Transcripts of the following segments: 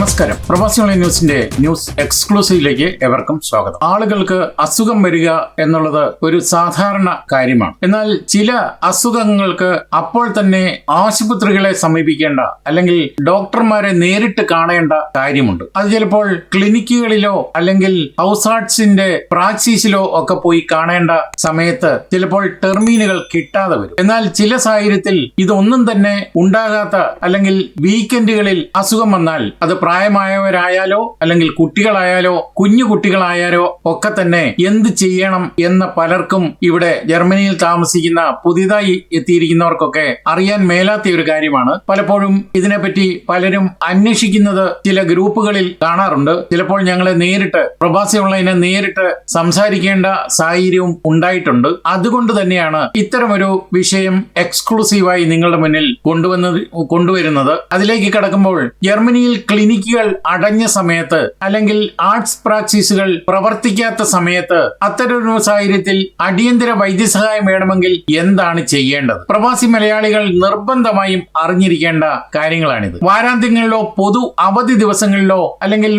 നമസ്കാരം. പ്രവാസി ഓൺലൈൻ ന്യൂസിന്റെ ന്യൂസ് എക്സ്ക്ലൂസീവിലേക്ക് എവർക്കും സ്വാഗതം. ആളുകൾക്ക് അസുഖം വരിക എന്നുള്ളത് ഒരു സാധാരണ കാര്യമാണ്. എന്നാൽ ചില അസുഖങ്ങൾക്ക് അപ്പോൾ തന്നെ ആശുപത്രികളെ സമീപിക്കേണ്ട അല്ലെങ്കിൽ ഡോക്ടർമാരെ നേരിട്ട് കാണേണ്ട കാര്യമുണ്ട്. അത് ചിലപ്പോൾ ക്ലിനിക്കുകളിലോ അല്ലെങ്കിൽ ഹൗസ് ആർട്സിന്റെ പ്രാക്ടീസിലോ ഒക്കെ പോയി കാണേണ്ട സമയത്ത് ചിലപ്പോൾ ടെർമീനുകൾ കിട്ടാതെ വരും. എന്നാൽ ചില സാഹചര്യത്തിൽ ഇതൊന്നും തന്നെ ഉണ്ടാകാത്ത അല്ലെങ്കിൽ വീക്കെൻഡുകളിൽ അസുഖം വന്നാൽ അത് പ്രായമായവരായാലോ അല്ലെങ്കിൽ കുട്ടികളായാലോ കുഞ്ഞു കുട്ടികളായാലോ ഒക്കെ തന്നെ എന്ത് ചെയ്യണം എന്ന പലർക്കും ഇവിടെ ജർമ്മനിയിൽ താമസിക്കുന്ന പുതിയതായി എത്തിയിരിക്കുന്നവർക്കൊക്കെ അറിയാൻ മേലാത്ത ഒരു കാര്യമാണ്. പലപ്പോഴും ഇതിനെപ്പറ്റി പലരും അന്വേഷിക്കുന്നത് ചില ഗ്രൂപ്പുകളിൽ കാണാറുണ്ട്. ചിലപ്പോൾ ഞങ്ങളെ നേരിട്ട് പ്രവാസി ഓൺലൈനെ നേരിട്ട് സംസാരിക്കേണ്ട സാഹചര്യവും ഉണ്ടായിട്ടുണ്ട്. അതുകൊണ്ട് തന്നെയാണ് ഇത്തരമൊരു വിഷയം എക്സ്ക്ലൂസീവായി നിങ്ങളുടെ മുന്നിൽ കൊണ്ടുവരുന്നത്. അതിലേക്ക് കടക്കുമ്പോൾ ജർമ്മനിയിൽ ക്ലിനിക്കുകൾ അടഞ്ഞ സമയത്ത് അല്ലെങ്കിൽ ആർട്സ് പ്രാക്ടീസുകൾ പ്രവർത്തിക്കാത്ത സമയത്ത് അത്തരമൊരു സാഹചര്യത്തിൽ അടിയന്തര വൈദ്യസഹായം വേണമെങ്കിൽ എന്താണ് ചെയ്യേണ്ടത്? പ്രവാസി മലയാളികൾ നിർബന്ധമായും അറിഞ്ഞിരിക്കേണ്ട കാര്യങ്ങളാണിത്. വാരാന്ത്യങ്ങളിലോ പൊതു അവധി ദിവസങ്ങളിലോ അല്ലെങ്കിൽ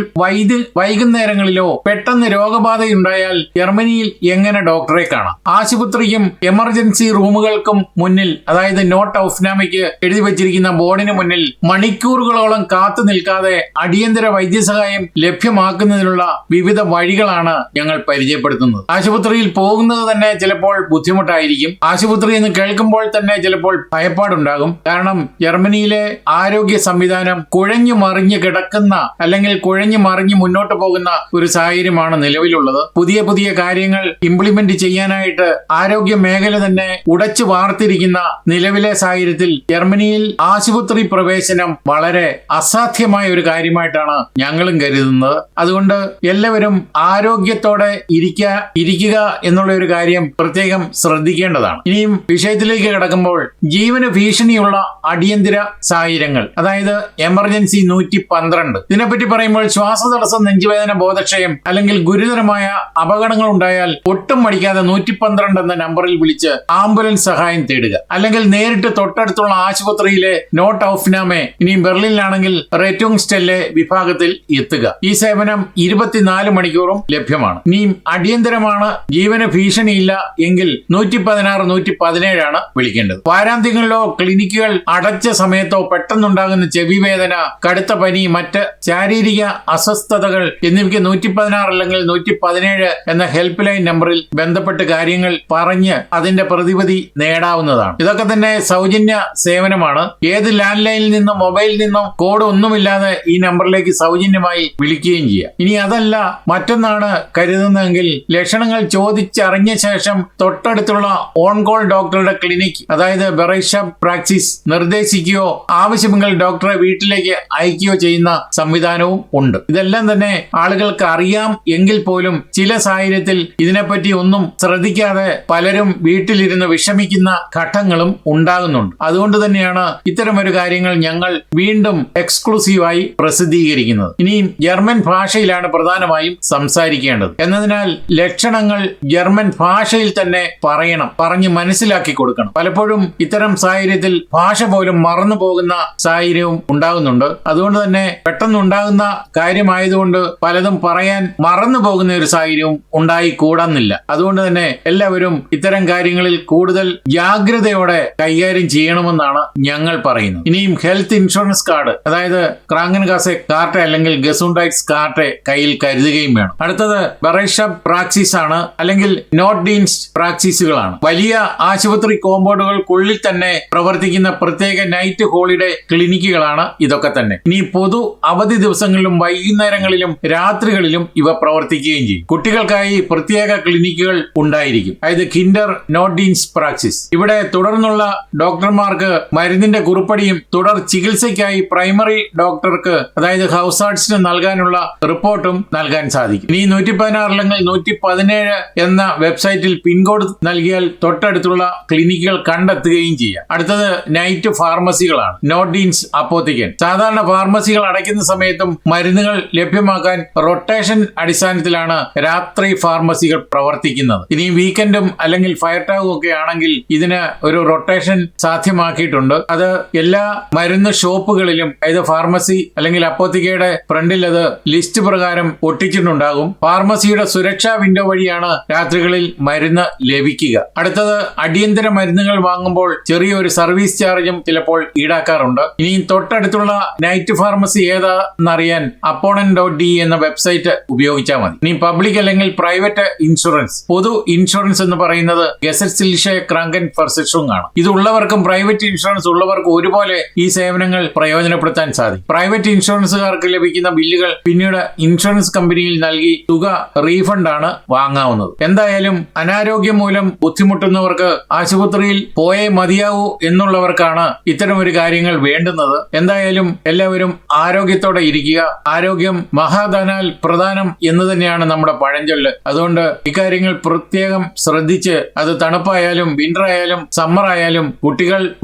വൈകുന്നേരങ്ങളിലോ പെട്ടെന്ന് രോഗബാധയുണ്ടായാൽ ജർമ്മനിയിൽ എങ്ങനെ ഡോക്ടറെ കാണാം? ആശുപത്രിക്കും എമർജൻസി റൂമുകൾക്കും മുന്നിൽ, അതായത് നോട്ട് ഔഫ്നാമയ്ക്ക് എഴുതി വച്ചിരിക്കുന്ന ബോർഡിന് മുന്നിൽ മണിക്കൂറുകളോളം കാത്തു നിൽക്കാതെ അടിയന്തര വൈദ്യസഹായം ലഭ്യമാക്കുന്നതിനുള്ള വിവിധ വഴികളാണ് ഞങ്ങൾ പരിചയപ്പെടുത്തുന്നത്. ആശുപത്രിയിൽ പോകുന്നത് തന്നെ ചിലപ്പോൾ ബുദ്ധിമുട്ടായിരിക്കും. ആശുപത്രി എന്ന് കേൾക്കുമ്പോൾ തന്നെ ചിലപ്പോൾ ഭയപ്പാടുണ്ടാകും. കാരണം ജർമ്മനിയിലെ ആരോഗ്യ സംവിധാനം കുഴഞ്ഞു മറിഞ്ഞു കിടക്കുന്ന അല്ലെങ്കിൽ കുഴഞ്ഞു മറിഞ്ഞു മുന്നോട്ട് പോകുന്ന ഒരു സാഹചര്യമാണ് നിലവിലുള്ളത്. പുതിയ പുതിയ കാര്യങ്ങൾ ഇംപ്ലിമെന്റ് ചെയ്യാനായിട്ട് ആരോഗ്യ മേഖല തന്നെ ഉടച്ചു വാർത്തിരിക്കുന്ന നിലവിലെ സാഹചര്യത്തിൽ ജർമ്മനിയിൽ ആശുപത്രി പ്രവേശനം വളരെ അസാധ്യമായ ഒരു കാര്യമായിട്ടാണ് ഞങ്ങളും കരുതുന്നത്. അതുകൊണ്ട് എല്ലാവരും ആരോഗ്യത്തോടെ ഇരിക്കുക എന്നുള്ള ഒരു കാര്യം പ്രത്യേകം ശ്രദ്ധിക്കേണ്ടതാണ്. ഇനിയും വിഷയത്തിലേക്ക് കടക്കുമ്പോൾ ജീവന് ഭീഷണിയുള്ള അടിയന്തര സാഹചര്യങ്ങൾ, അതായത് എമർജൻസി 112. ഇതിനെപ്പറ്റി പറയുമ്പോൾ ശ്വാസതടസ്സം, നെഞ്ചുവേദന, ബോധക്ഷയം അല്ലെങ്കിൽ ഗുരുതരമായ അപകടങ്ങൾ ഉണ്ടായാൽ ഒട്ടും മടിക്കാതെ 112 എന്ന നമ്പറിൽ വിളിച്ച് ആംബുലൻസ് സഹായം തേടുക. അല്ലെങ്കിൽ നേരിട്ട് തൊട്ടടുത്തുള്ള ആശുപത്രിയിലെ നോട്ട് ഔഫ്നാമെ, ഇനിയും ബെർലിനിലാണെങ്കിൽ റേറ്റിംഗ് സ്റ്റെല്ലെ വിഭാഗത്തിൽ എത്തുക. ഈ സേവനം 24 മണിക്കൂറും ലഭ്യമാണ്. ഇനിയും അടിയന്തരമാണ്, ജീവന് ഭീഷണിയില്ല എങ്കിൽ 116 117 ആണ് വിളിക്കേണ്ടത്. വാരാന്ത്യങ്ങളിലോ ക്ലിനിക്കുകൾ അടച്ച സമയത്തോ പെട്ടെന്നുണ്ടാകുന്ന ചെവിവേദന, കടുത്ത പനി, മറ്റ് ശാരീരിക അസ്വസ്ഥതകൾ എന്നിവയ്ക്ക് 116 അല്ലെങ്കിൽ 117 എന്ന ഹെൽപ്പ് ലൈൻ നമ്പറിൽ ബന്ധപ്പെട്ട് കാര്യങ്ങൾ പറഞ്ഞ് അതിന്റെ പ്രതിവിധി നേടാവുന്നതാണ്. ഇതൊക്കെ തന്നെ സൗജന്യ സേവനമാണ്. ഏത് ലാൻഡ് ലൈനിൽ നിന്നും മൊബൈലിൽ നിന്നും കോഡ് ഒന്നുമില്ലാതെ ഈ നമ്പറിലേക്ക് സൗജന്യമായി വിളിക്കുകയും ചെയ്യാം. ഇനി അതല്ല മറ്റൊന്നാണ് കരുതുന്നതെങ്കിൽ ലക്ഷണങ്ങൾ ചോദിച്ചറിഞ്ഞ ശേഷം തൊട്ടടുത്തുള്ള ഓൺ കോൾ ഡോക്ടറുടെ ക്ലിനിക്, അതായത് ബെറൈഷപ്പ് പ്രാക്ടീസ് നിർദ്ദേശിക്കുകയോ ആവശ്യമെങ്കിൽ ഡോക്ടറെ വീട്ടിലേക്ക് അയക്കുകയോ ചെയ്യുന്ന സംവിധാനവും ഉണ്ട്. ഇതെല്ലാം തന്നെ ആളുകൾക്ക് അറിയാം എങ്കിൽ പോലും ചില സാഹചര്യത്തിൽ ഇതിനെപ്പറ്റി ഒന്നും ശ്രദ്ധിക്കാതെ പലരും വീട്ടിലിരുന്ന് വിഷമിക്കുന്ന ഘട്ടങ്ങളും ഉണ്ടാകുന്നുണ്ട്. അതുകൊണ്ട് തന്നെയാണ് ഇത്തരമൊരു കാര്യങ്ങൾ ഞങ്ങൾ വീണ്ടും എക്സ്ക്ലൂസീവായി പ്രസിദ്ധീകരിക്കുന്നത്. ഇനിയും ജർമ്മൻ ഭാഷയിലാണ് പ്രധാനമായും സംസാരിക്കേണ്ടത് എന്നതിനാൽ ലക്ഷണങ്ങൾ ജർമ്മൻ ഭാഷയിൽ തന്നെ പറഞ്ഞ് മനസ്സിലാക്കി കൊടുക്കണം. പലപ്പോഴും ഇത്തരം സാഹചര്യത്തിൽ ഭാഷ പോലും മറന്നു പോകുന്ന സാഹചര്യവും ഉണ്ടാകുന്നുണ്ട്. അതുകൊണ്ട് തന്നെ പെട്ടെന്നുണ്ടാകുന്ന കാര്യമായതുകൊണ്ട് പലതും പറയാൻ മറന്നു പോകുന്ന ഒരു സാഹചര്യവും ഉണ്ടായിക്കൂടുന്നില്ല. അതുകൊണ്ട് തന്നെ എല്ലാവരും ഇത്തരം കാര്യങ്ങളിൽ കൂടുതൽ ജാഗ്രതയോടെ കൈകാര്യം ചെയ്യണമെന്നാണ് ഞങ്ങൾ പറയുന്നത്. ഇനിയും ഹെൽത്ത് ഇൻഷുറൻസ് കാർഡ്, അതായത് ക്രാങ്കൻകാസെ കാർട്ട് അല്ലെങ്കിൽ ഗസുണ്ടൈറ്റ്സ് കാർട്ട് കയ്യിൽ കരുതുകയും വേണം. അടുത്തത് ബെറൈഷപ്പ് പ്രാക്ടീസ് ആണ്, അല്ലെങ്കിൽ നോട്ട് ഡീൻസ് പ്രാക്ടീസുകളാണ്. വലിയ ആശുപത്രി കോമ്പൗണ്ടുകൾക്കുള്ളിൽ തന്നെ പ്രവർത്തിക്കുന്ന പ്രത്യേക നൈറ്റ് ഹോളിഡേ ക്ലിനിക്കുകളാണ് ഇതൊക്കെ തന്നെ. ഇനി പൊതു അവധി ദിവസങ്ങളിലും വൈകുന്നേരങ്ങളിലും രാത്രികളിലും ഇവ പ്രവർത്തിക്കുകയും ചെയ്യും. കുട്ടികൾക്കായി പ്രത്യേക ക്ലിനിക്കുകൾ ഉണ്ടായിരിക്കും, അതായത് കിൻഡർ നോട്ട് ഡീൻസ് പ്രാക്ടീസ്. ഇവിടെ തുടർന്നുള്ള ഡോക്ടർമാർക്ക് മരുന്നിന്റെ കുറിപ്പടിയും തുടർ ചികിത്സയ്ക്കായി പ്രൈമറി ഡോക്ടർക്ക്, അതായത് ഹൗസ് ആർട്സിന് നൽകാനുള്ള റിപ്പോർട്ടും നൽകാൻ സാധിക്കും. ഇനി 116 അല്ലെങ്കിൽ 117 എന്ന വെബ്സൈറ്റിൽ പിൻകോഡ് നൽകിയാൽ തൊട്ടടുത്തുള്ള ക്ലിനിക്കുകൾ കണ്ടെത്തുകയും ചെയ്യാം. അടുത്തത് നൈറ്റ് ഫാർമസികളാണ്, നോട്ട് ഡീൻസ് അപ്പോത്തിക്കൻ. സാധാരണ ഫാർമസികൾ അടയ്ക്കുന്ന സമയത്തും മരുന്നുകൾ ലഭ്യമാക്കാൻ റൊട്ടേഷൻ അടിസ്ഥാനത്തിലാണ് രാത്രി ഫാർമസികൾ പ്രവർത്തിക്കുന്നത്. ഇനി വീക്കെൻഡും അല്ലെങ്കിൽ ഫയർ ടാഗും ഒക്കെ ആണെങ്കിൽ ഇതിന് ഒരു റൊട്ടേഷൻ സാധ്യമാക്കിയിട്ടുണ്ട്. അത് എല്ലാ മരുന്ന് ഷോപ്പുകളിലും, അതായത് ഫാർമസി അല്ലെങ്കിൽ അല്ലെങ്കിൽ അപ്പോത്തിക്കയുടെ ഫ്രണ്ടിൽ അത് ലിസ്റ്റ് പ്രകാരം ഒട്ടിച്ചിട്ടുണ്ടാകും. ഫാർമസിയുടെ സുരക്ഷാ വിൻഡോ വഴിയാണ് രാത്രികളിൽ മരുന്ന് ലഭിക്കുക. അടുത്തത്, അടിയന്തര മരുന്നുകൾ വാങ്ങുമ്പോൾ ചെറിയൊരു സർവീസ് ചാർജും ചിലപ്പോൾ ഈടാക്കാറുണ്ട്. ഇനി തൊട്ടടുത്തുള്ള നൈറ്റ് ഫാർമസി ഏതാണെന്നറിയാൻ അപ്പോണന്റ്.de എന്ന വെബ്സൈറ്റ് ഉപയോഗിച്ചാൽ മതി. ഇനി പബ്ലിക് അല്ലെങ്കിൽ പ്രൈവറ്റ് ഇൻഷുറൻസ്. പൊതു ഇൻഷുറൻസ് എന്ന് പറയുന്നത് ഗെസറ്റ്സിൽഷെ ക്രാങ്കൻ ഫർസിഷും ആണ്. ഇതുള്ളവർക്കും പ്രൈവറ്റ് ഇൻഷുറൻസ് ഉള്ളവർക്കും ഒരുപോലെ ഈ സേവനങ്ങൾ പ്രയോജനപ്പെടുത്താൻ സാധിക്കും. പ്രൈവറ്റ് ഇൻഷുറൻസുകാർക്ക് ലഭിക്കുന്ന ബില്ലുകൾ പിന്നീട് ഇൻഷുറൻസ് കമ്പനിയിൽ നൽകി തുക റീഫണ്ട് ആണ് വാങ്ങാവുന്നത്. എന്തായാലും അനാരോഗ്യം മൂലം ബുദ്ധിമുട്ടുന്നവർക്ക് ആശുപത്രിയിൽ പോയേ മതിയാവൂ എന്നുള്ളവർക്കാണ് ഇത്തരമൊരു കാര്യങ്ങൾ വേണ്ടുന്നത്. എന്തായാലും എല്ലാവരും ആരോഗ്യത്തോടെ ഇരിക്കുക. ആരോഗ്യം മഹാധനാൽ പ്രധാനം എന്ന് തന്നെയാണ് നമ്മുടെ പഴഞ്ചൊല്ല്. അതുകൊണ്ട് ഇക്കാര്യങ്ങൾ പ്രത്യേകം ശ്രദ്ധിച്ച്, അത് തണുപ്പായാലും വിന്റർ ആയാലും സമ്മർ ആയാലും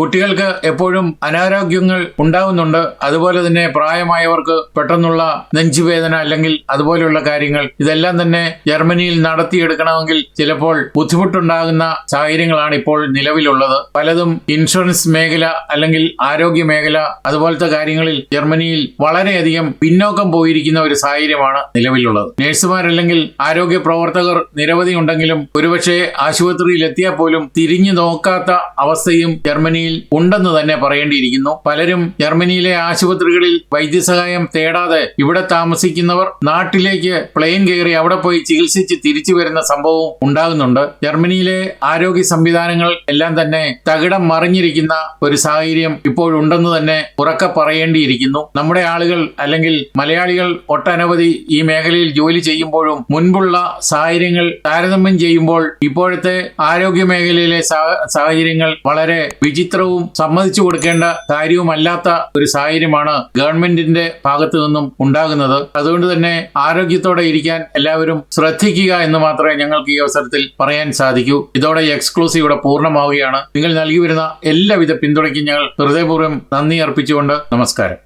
കുട്ടികൾക്ക് എപ്പോഴും അനാരോഗ്യങ്ങൾ ഉണ്ടാവുന്നുണ്ട്. അതുപോലെ തന്നെ പ്രായമായവർക്ക് പെട്ടെന്നുള്ള നെഞ്ചുവേദന അല്ലെങ്കിൽ അതുപോലെയുള്ള കാര്യങ്ങൾ, ഇതെല്ലാം തന്നെ ജർമ്മനിയിൽ നടത്തിയെടുക്കണമെങ്കിൽ ചിലപ്പോൾ ബുദ്ധിമുട്ടുണ്ടാകുന്ന സാഹചര്യങ്ങളാണ് ഇപ്പോൾ നിലവിലുള്ളത്. പലതും ഇൻഷുറൻസ് മേഖല അല്ലെങ്കിൽ ആരോഗ്യ മേഖല അതുപോലത്തെ കാര്യങ്ങളിൽ ജർമ്മനിയിൽ വളരെയധികം പിന്നോക്കം പോയിരിക്കുന്ന ഒരു സാഹചര്യമാണ് നിലവിലുള്ളത്. നഴ്സുമാരല്ലെങ്കിൽ ആരോഗ്യ പ്രവർത്തകർ നിരവധി ഉണ്ടെങ്കിലും ഒരുപക്ഷെ ആശുപത്രിയിൽ എത്തിയാൽ പോലും തിരിഞ്ഞു നോക്കാത്ത അവസ്ഥയും ജർമ്മനിയിൽ ഉണ്ടെന്ന് തന്നെ പറയേണ്ടിയിരിക്കുന്നു. പലരും ജർമ്മനിയിലെ ആശുപത്രികളിൽ വൈദ്യസഹായം തേടാതെ ഇവിടെ താമസിക്കുന്നവർ നാട്ടിലേക്ക് പ്ലെയിൻ കയറി അവിടെ പോയി ചികിത്സിച്ച് തിരിച്ചു വരുന്ന സംഭവവും ഉണ്ടാകുന്നുണ്ട്. ജർമ്മനിയിലെ ആരോഗ്യ സംവിധാനങ്ങൾ എല്ലാം തന്നെ തകിടം മറിഞ്ഞിരിക്കുന്ന ഒരു സാഹചര്യം ഇപ്പോഴുണ്ടെന്ന് തന്നെ ഉറക്കെ പറയേണ്ടിയിരിക്കുന്നു. നമ്മുടെ ആളുകൾ അല്ലെങ്കിൽ മലയാളികൾ ഒട്ടനവധി ഈ മേഖലയിൽ ജോലി ചെയ്യുമ്പോഴും മുൻപുള്ള സാഹചര്യങ്ങൾ താരതമ്യം ചെയ്യുമ്പോൾ ഇപ്പോഴത്തെ ആരോഗ്യ മേഖലയിലെ സാഹചര്യങ്ങൾ വളരെ വിചിത്രവും സമ്മതിച്ചു കൊടുക്കേണ്ട കാര്യവുമല്ലാത്ത ഒരു സാഹചര്യമാണ് ഗവൺമെന്റിന്റെ ഭാഗത്തു നിന്നും ഉണ്ടാകുന്നത്. അതുകൊണ്ട് തന്നെ ആരോഗ്യത്തോടെ ഇരിക്കാൻ എല്ലാവരും ശ്രദ്ധിക്കുക എന്ന് മാത്രമേ ഞങ്ങൾക്ക് ഈ അവസരത്തിൽ പറയാൻ സാധിക്കൂ. ഇതോടെ എക്സ്ക്ലൂസീവ് ഇവിടെ പൂർണ്ണമാവുകയാണ്. നിങ്ങൾ നൽകി വരുന്ന എല്ലാവിധ പിന്തുണയ്ക്കും ഞങ്ങൾ ഹൃദയപൂർവ്വം നന്ദി അർപ്പിച്ചുകൊണ്ട് നമസ്കാരം.